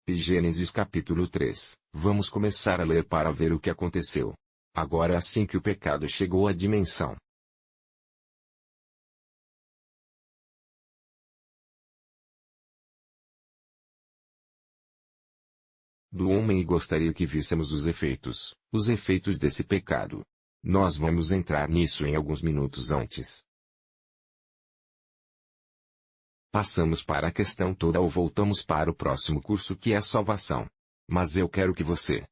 Gênesis capítulo 3. Vamos começar a ler para ver o que aconteceu. Agora é assim que o pecado chegou à dimensão. Do homem e gostaria que víssemos os efeitos desse pecado. Nós vamos entrar nisso em alguns minutos antes. Passamos para a questão toda ou voltamos para o próximo curso que é a salvação. Mas eu quero que você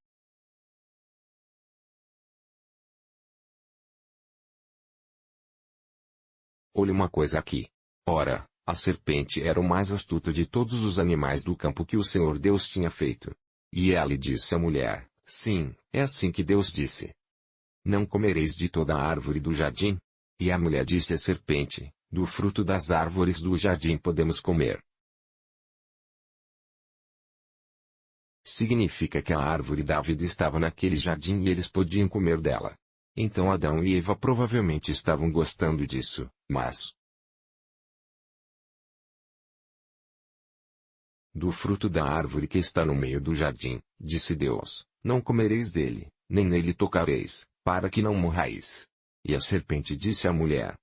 olhe uma coisa aqui. Ora, a serpente era o mais astuto de todos os animais do campo que o Senhor Deus tinha feito. E ela disse à mulher, sim, é assim que Deus disse. Não comereis de toda a árvore do jardim? E a mulher disse à serpente, do fruto das árvores do jardim podemos comer. Significa que a árvore da vida estava naquele jardim e eles podiam comer dela. Então Adão e Eva provavelmente estavam gostando disso, mas do fruto da árvore que está no meio do jardim, disse Deus, não comereis dele, nem nele tocareis, para que não morrais. E a serpente disse à mulher,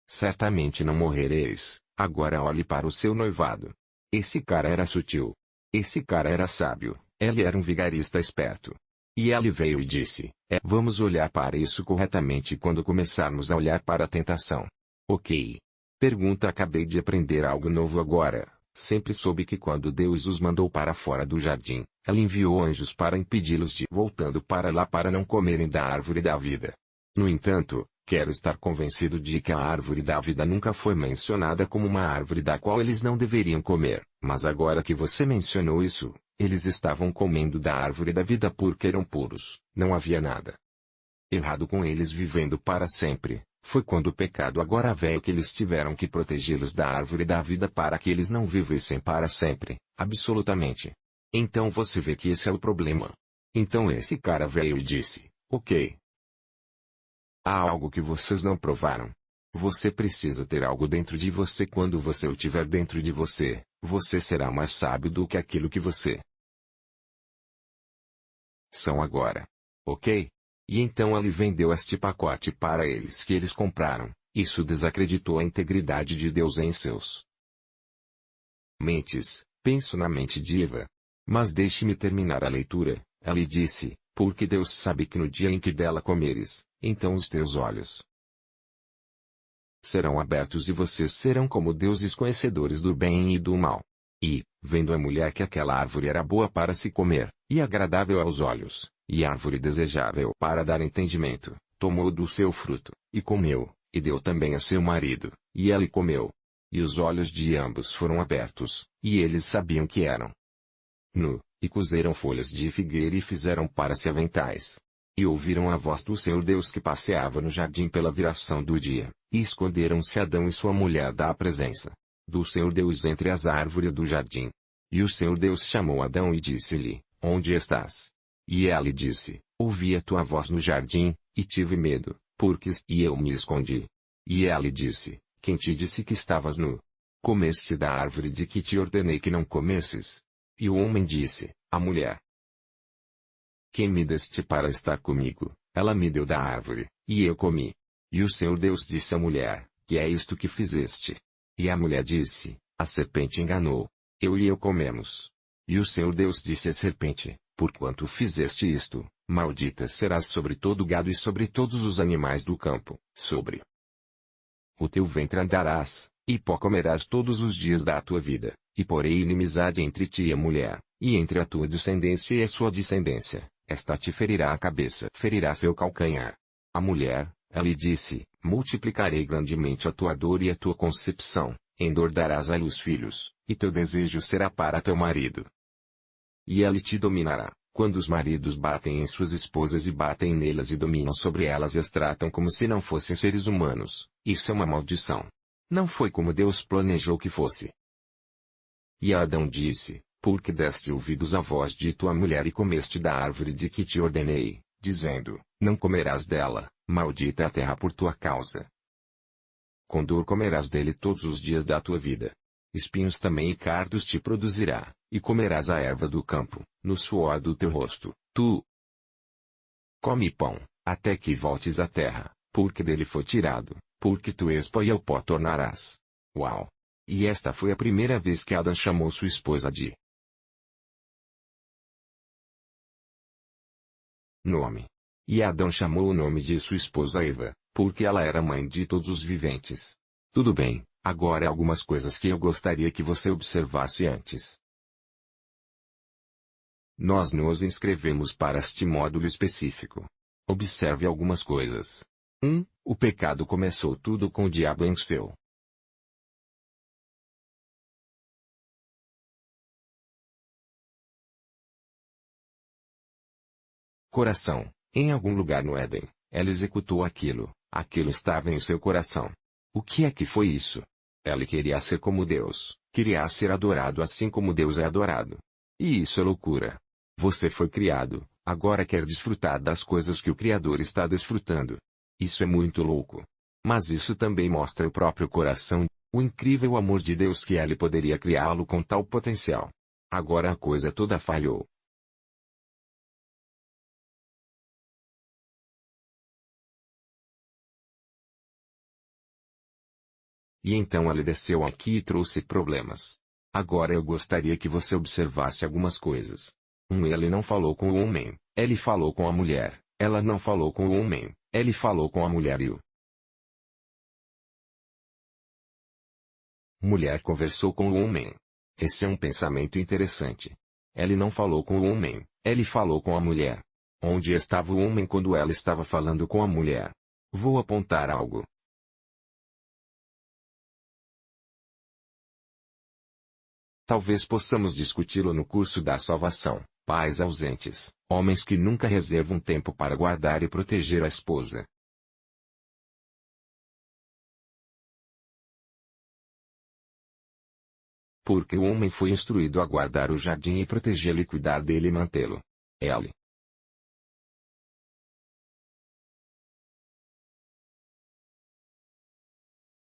certamente não morrereis, agora olhe para o seu noivado. Esse cara era sutil. Esse cara era sábio, ele era um vigarista esperto. E ele veio e disse, vamos olhar para isso corretamente quando começarmos a olhar para a tentação. Ok. Pergunta: acabei de aprender algo novo agora. Sempre soube que quando Deus os mandou para fora do jardim, ele enviou anjos para impedi-los de voltando para lá para não comerem da árvore da vida. No entanto, quero estar convencido de que a árvore da vida nunca foi mencionada como uma árvore da qual eles não deveriam comer, mas agora que você mencionou isso, eles estavam comendo da árvore da vida porque eram puros, não havia nada errado com eles vivendo para sempre. Foi quando o pecado agora veio que eles tiveram que protegê-los da árvore da vida para que eles não vivessem para sempre, absolutamente. Então você vê que esse é o problema. Então esse cara veio e disse, ok. Há algo que vocês não provaram. Você precisa ter algo dentro de você. Quando você o tiver dentro de você, você será mais sábio do que aquilo que você são agora. Ok? E então ele vendeu este pacote para eles que eles compraram. Isso desacreditou a integridade de Deus em seus mentes. Penso na mente de Eva. Mas deixe-me terminar a leitura. Ele disse, porque Deus sabe que no dia em que dela comeres, então os teus olhos serão abertos e vocês serão como deuses conhecedores do bem e do mal. E, vendo a mulher que aquela árvore era boa para se comer, e agradável aos olhos, e árvore desejável para dar entendimento, tomou do seu fruto, e comeu, e deu também a seu marido, e ele comeu. E os olhos de ambos foram abertos, e eles sabiam que eram nu, e cozeram folhas de figueira e fizeram para se aventais. E ouviram a voz do Senhor Deus que passeava no jardim pela viração do dia, e esconderam-se Adão e sua mulher da presença do Senhor Deus entre as árvores do jardim. E o Senhor Deus chamou Adão e disse-lhe, onde estás? E ele disse, ouvi a tua voz no jardim, e tive medo, porque eu me escondi. E ele disse, quem te disse que estavas nu? Comeste da árvore de que te ordenei que não comesses? E o homem disse, a mulher quem me deste para estar comigo, ela me deu da árvore, e eu comi. E o Senhor Deus disse à mulher, que é isto que fizeste? E a mulher disse, a serpente enganou. Eu comemos. E o Senhor Deus disse à serpente, porquanto fizeste isto, maldita serás sobre todo o gado e sobre todos os animais do campo, sobre o teu ventre andarás, e pó comerás todos os dias da tua vida, e porei inimizade entre ti e a mulher, e entre a tua descendência e a sua descendência, esta te ferirá a cabeça, ferirá seu calcanhar. A mulher, ela disse, multiplicarei grandemente a tua dor e a tua concepção, em dor darás à luz filhos, e teu desejo será para teu marido. E ele te dominará. Quando os maridos batem em suas esposas e batem nelas e dominam sobre elas e as tratam como se não fossem seres humanos, isso é uma maldição. Não foi como Deus planejou que fosse. E Adão disse, porque deste ouvidos à voz de tua mulher e comeste da árvore de que te ordenei, dizendo, não comerás dela, maldita é a terra por tua causa. Com dor comerás dele todos os dias da tua vida. Espinhos também e cardos te produzirá, e comerás a erva do campo, no suor do teu rosto, tu. Come pão, até que voltes à terra, porque dele foi tirado, porque tu és pó e ao pó tornarás. Uau! E esta foi a primeira vez que Adão chamou sua esposa de nome. E Adão chamou o nome de sua esposa Eva, porque ela era mãe de todos os viventes. Tudo bem, agora algumas coisas que eu gostaria que você observasse antes. Nós nos inscrevemos para este módulo específico. Observe algumas coisas. 1. O pecado começou tudo com o diabo em seu coração. Em algum lugar no Éden, ela executou aquilo estava em seu coração. O que é que foi isso? Ela queria ser como Deus, queria ser adorado assim como Deus é adorado. E isso é loucura. Você foi criado, agora quer desfrutar das coisas que o Criador está desfrutando. Isso é muito louco. Mas isso também mostra o próprio coração, o incrível amor de Deus que ele poderia criá-lo com tal potencial. Agora a coisa toda falhou. E então ele desceu aqui e trouxe problemas. Agora eu gostaria que você observasse algumas coisas. Ele não falou com o homem, ele falou com a mulher. Ela não falou com o homem, ele falou com a mulher e o mulher conversou com o homem. Esse é um pensamento interessante. Ele não falou com o homem, ele falou com a mulher. Onde estava o homem quando ela estava falando com a mulher? Vou apontar algo. Talvez possamos discuti-lo no curso da salvação. Pais ausentes, homens que nunca reservam tempo para guardar e proteger a esposa. Porque o homem foi instruído a guardar o jardim e protegê-lo e cuidar dele e mantê-lo. L.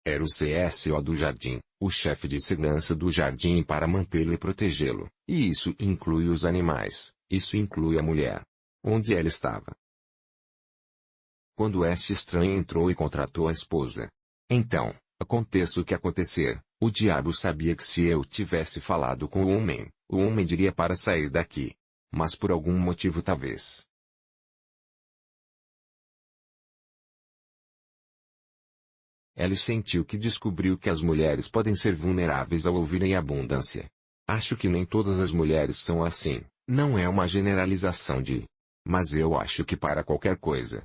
Era o CSO do jardim, o chefe de segurança do jardim para mantê-lo e protegê-lo. E isso inclui os animais, isso inclui a mulher. Onde ela estava? Quando esse estranho entrou e contratou a esposa. Então, aconteça o que acontecer, o diabo sabia que se eu tivesse falado com o homem diria para sair daqui. Mas por algum motivo talvez. Ele sentiu que descobriu que as mulheres podem ser vulneráveis ao ouvirem abundância. Acho que nem todas as mulheres são assim, não é uma generalização de. Mas eu acho que para qualquer coisa.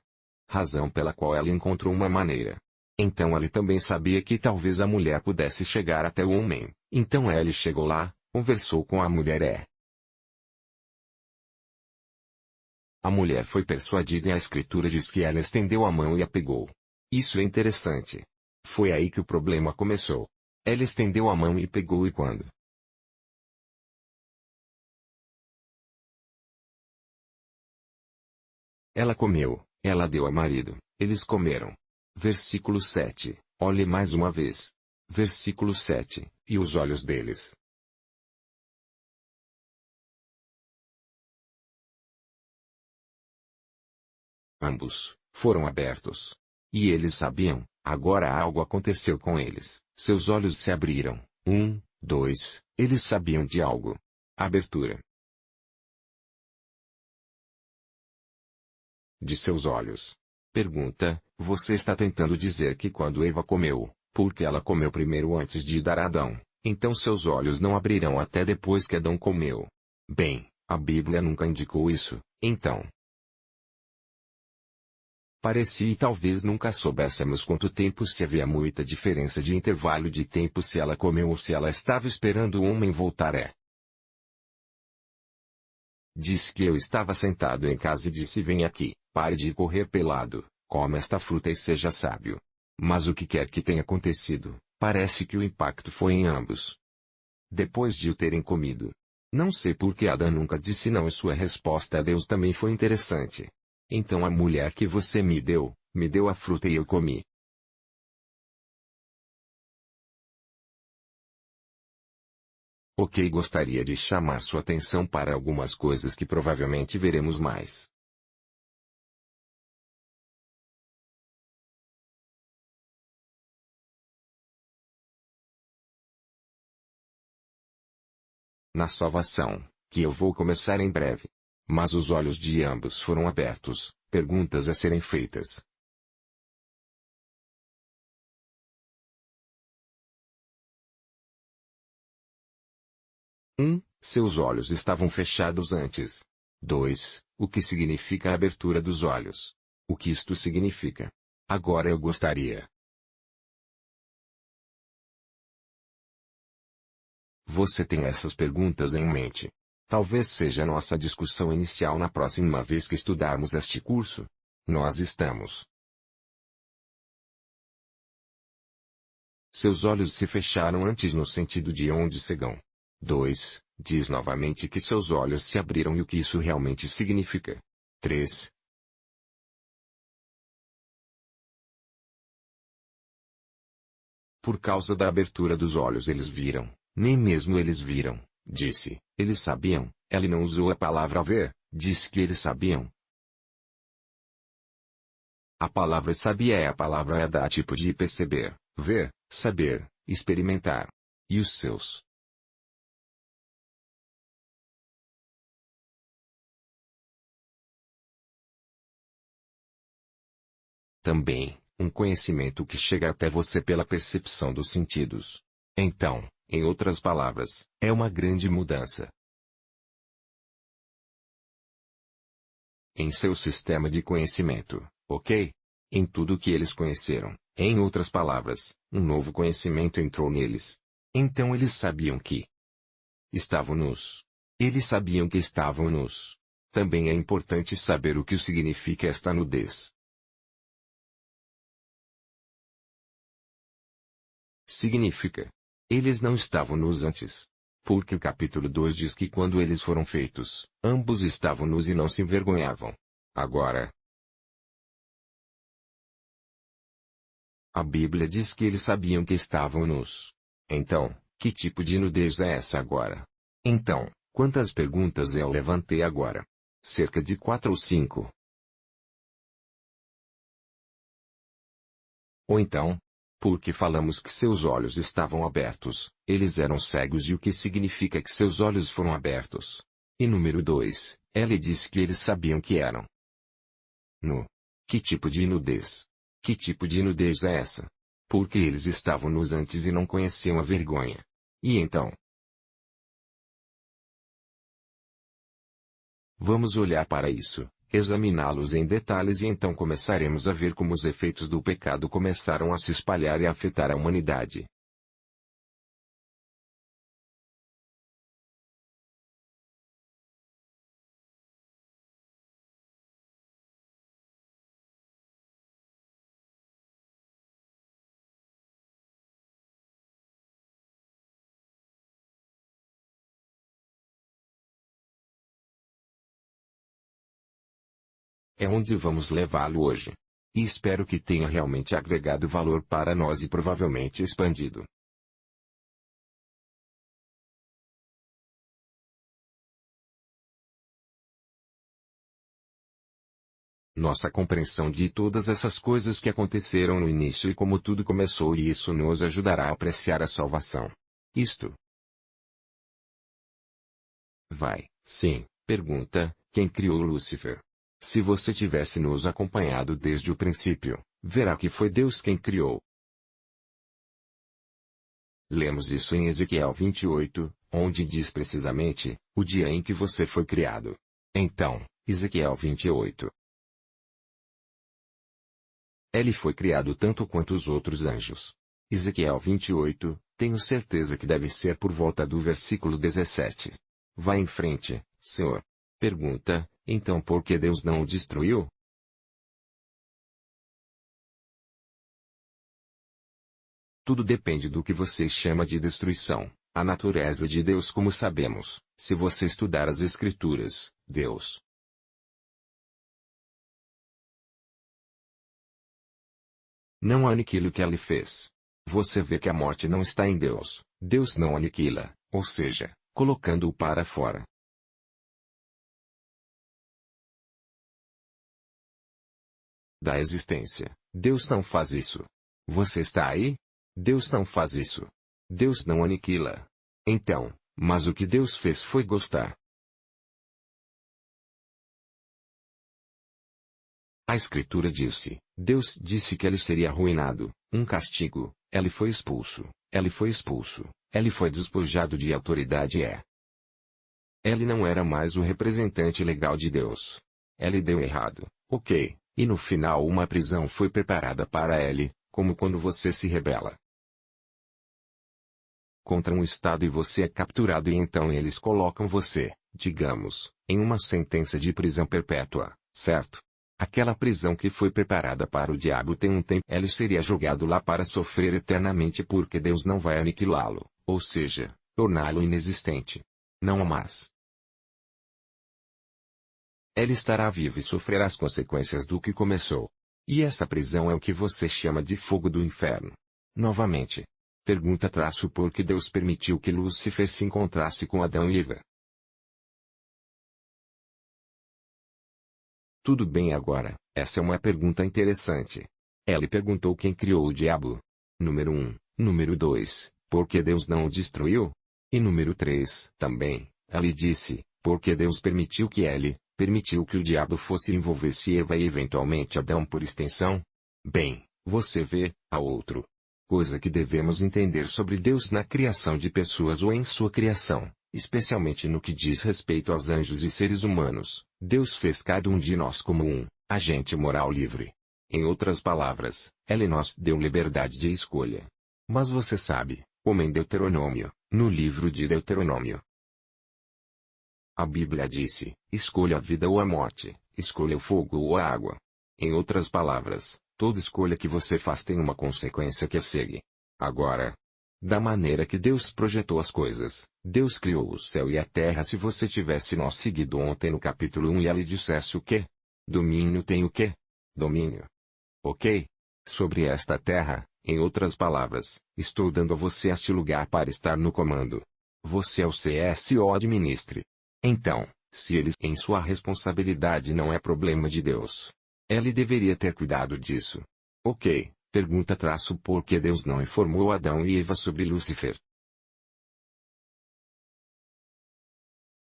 Razão pela qual ela encontrou uma maneira. Então ele também sabia que talvez a mulher pudesse chegar até o homem, então ele chegou lá, conversou com a mulher A mulher foi persuadida e a escritura diz que ela estendeu a mão e a pegou. Isso é interessante. Foi aí que o problema começou. Ela estendeu a mão e pegou e quando? Ela comeu, ela deu ao marido, eles comeram. Versículo 7, olhe mais uma vez. Versículo 7, e os olhos deles. Ambos foram abertos. E eles sabiam, agora algo aconteceu com eles, seus olhos se abriram. 2, eles sabiam de algo. Abertura de seus olhos. Pergunta, você está tentando dizer que quando Eva comeu, porque ela comeu primeiro antes de dar a Adão, então seus olhos não abrirão até depois que Adão comeu? Bem, a Bíblia nunca indicou isso, então. Parecia e talvez nunca soubéssemos quanto tempo se havia muita diferença de intervalo de tempo se ela comeu ou se ela estava esperando o homem voltar Disse que eu estava sentado em casa e disse vem aqui, pare de correr pelado, coma esta fruta e seja sábio. Mas o que quer que tenha acontecido, parece que o impacto foi em ambos. Depois de o terem comido. Não sei por que Adão nunca disse não e sua resposta a Deus também foi interessante. Então a mulher que você me deu a fruta e eu comi. Ok, gostaria de chamar sua atenção para algumas coisas que provavelmente veremos mais. Na salvação, que eu vou começar em breve. Mas os olhos de ambos foram abertos, perguntas a serem feitas. Seus olhos estavam fechados antes. 2. O que significa a abertura dos olhos? O que isto significa? Agora eu gostaria. Você tem essas perguntas em mente? Talvez seja nossa discussão inicial na próxima vez que estudarmos este curso. Nós estamos. Seus olhos se fecharam antes no sentido de onde cegam. 2. Diz novamente que seus olhos se abriram e o que isso realmente significa. 3. Por causa da abertura dos olhos eles viram, nem mesmo eles viram, disse, eles sabiam, ele não usou a palavra ver, disse que eles sabiam. A palavra sabia é a palavra da tipo de perceber, ver, saber, experimentar. E os seus? Também, um conhecimento que chega até você pela percepção dos sentidos. Então, em outras palavras, é uma grande mudança. Em seu sistema de conhecimento, ok? Em tudo que eles conheceram, em outras palavras, um novo conhecimento entrou neles. Então eles sabiam que estavam nus. Eles sabiam que estavam nus. Também é importante saber o que significa esta nudez. Significa. Eles não estavam nus antes. Porque o capítulo 2 diz que quando eles foram feitos, ambos estavam nus e não se envergonhavam. Agora, a Bíblia diz que eles sabiam que estavam nus. Então, que tipo de nudez é essa agora? Então, quantas perguntas eu levantei agora? Cerca de 4 ou 5. Ou então, porque falamos que seus olhos estavam abertos, eles eram cegos e o que significa que seus olhos foram abertos? E número 2, ela disse que eles sabiam que eram nu. Que tipo de nudez? Que tipo de nudez é essa? Porque eles estavam nus antes e não conheciam a vergonha. E então? Vamos olhar para isso, examiná-los em detalhes e então começaremos a ver como os efeitos do pecado começaram a se espalhar e a afetar a humanidade. É onde vamos levá-lo hoje. E espero que tenha realmente agregado valor para nós e provavelmente expandido nossa compreensão de todas essas coisas que aconteceram no início e como tudo começou, e isso nos ajudará a apreciar a salvação. Isto vai, sim, pergunta, quem criou Lúcifer? Se você tivesse nos acompanhado desde o princípio, verá que foi Deus quem criou. Lemos isso em Ezequiel 28, onde diz precisamente, o dia em que você foi criado. Então, Ezequiel 28. Ele foi criado tanto quanto os outros anjos. Ezequiel 28, tenho certeza que deve ser por volta do versículo 17. Vá em frente, Senhor. Pergunta, então por que Deus não o destruiu? Tudo depende do que você chama de destruição. A natureza de Deus, como sabemos, se você estudar as Escrituras, Deus não aniquila o que ele fez. Você vê que a morte não está em Deus. Deus não aniquila, ou seja, colocando-o para fora. Da existência. Deus não faz isso. Você está aí? Deus não faz isso. Deus não aniquila. Então, mas o que Deus fez foi gostar. A Escritura disse, Deus disse que ele seria arruinado, um castigo, ele foi expulso, ele foi despojado de autoridade Ele não era mais o representante legal de Deus. Ele deu errado, ok, e no final uma prisão foi preparada para ele, como quando você se rebela contra um estado e você é capturado e então eles colocam você, digamos, em uma sentença de prisão perpétua, certo? Aquela prisão que foi preparada para o diabo tem um tempo. Ele seria jogado lá para sofrer eternamente porque Deus não vai aniquilá-lo, ou seja, torná-lo inexistente. Não há mais. Ele estará vivo e sofrerá as consequências do que começou. E essa prisão é o que você chama de fogo do inferno. Novamente. Pergunta por que Deus permitiu que Lúcifer se encontrasse com Adão e Eva. Tudo bem agora, essa é uma pergunta interessante. Ele perguntou quem criou o diabo. Número 1. Número 2, por que Deus não o destruiu? E número 3, também, ele disse, por que Deus permitiu que o diabo fosse envolvesse Eva e eventualmente Adão por extensão? Bem, você vê, há outro coisa que devemos entender sobre Deus na criação de pessoas ou em sua criação, especialmente no que diz respeito aos anjos e seres humanos. Deus fez cada um de nós como um agente moral livre. Em outras palavras, Ele nos deu liberdade de escolha. Mas você sabe, como em Deuteronômio, no livro de Deuteronômio, a Bíblia disse, escolha a vida ou a morte, escolha o fogo ou a água. Em outras palavras, toda escolha que você faz tem uma consequência que a segue. Agora, da maneira que Deus projetou as coisas, Deus criou o céu e a terra. Se você tivesse nos seguido ontem no capítulo 1 e ele dissesse o quê? Domínio tem o quê? Domínio. Ok? Sobre esta terra, em outras palavras, estou dando a você este lugar para estar no comando. Você é o CSO administre. Então, se eles em sua responsabilidade não é problema de Deus. Ele deveria ter cuidado disso. Ok, pergunta por que Deus não informou Adão e Eva sobre Lúcifer?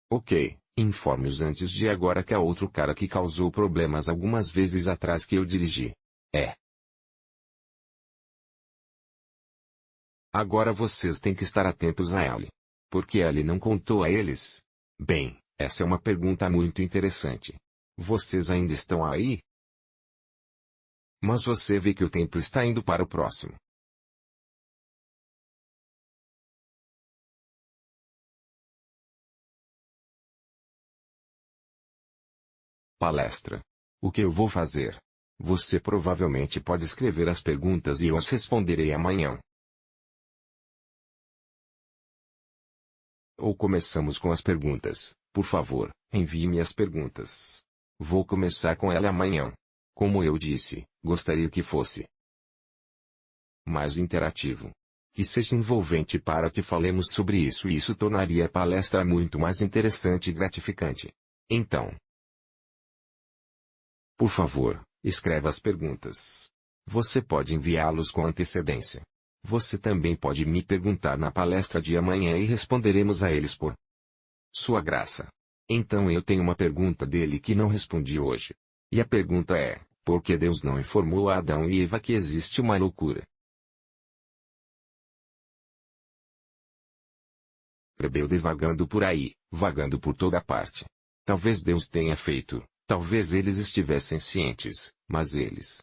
Ok, informe-os antes de agora que há outro cara que causou problemas algumas vezes atrás que eu dirigi. Agora vocês têm que estar atentos a ele. Por que ele não contou a eles? Bem, essa é uma pergunta muito interessante. Vocês ainda estão aí? Mas você vê que o tempo está indo para o próximo. Palestra. O que eu vou fazer? Você provavelmente pode escrever as perguntas e eu as responderei amanhã. Ou começamos com as perguntas. Por favor, envie-me as perguntas. Vou começar com ela amanhã. Como eu disse, gostaria que fosse mais interativo. Que seja envolvente para que falemos sobre isso e isso tornaria a palestra muito mais interessante e gratificante. Então, por favor, escreva as perguntas. Você pode enviá-los com antecedência. Você também pode me perguntar na palestra de amanhã e responderemos a eles por sua graça. Então eu tenho uma pergunta dele que não respondi hoje. E a pergunta é, por que Deus não informou a Adão e Eva que existe uma loucura? Rebelde vagando por aí, vagando por toda parte. Talvez Deus tenha feito, talvez eles estivessem cientes, mas eles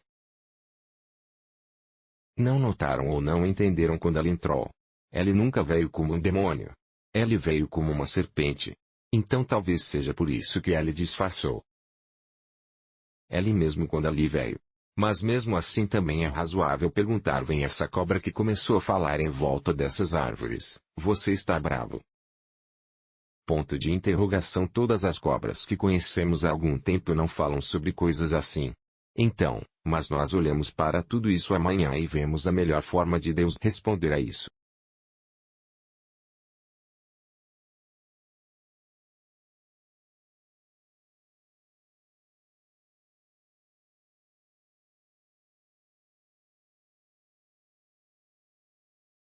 não notaram ou não entenderam quando ele entrou. Ele nunca veio como um demônio. Ele veio como uma serpente. Então talvez seja por isso que ele disfarçou. Ele mesmo quando ali veio. Mas mesmo assim também é razoável perguntar: vem essa cobra que começou a falar em volta dessas árvores, você está bravo? Ponto de interrogação. Todas as cobras que conhecemos há algum tempo não falam sobre coisas assim. Então, mas nós olhamos para tudo isso amanhã e vemos a melhor forma de Deus responder a isso.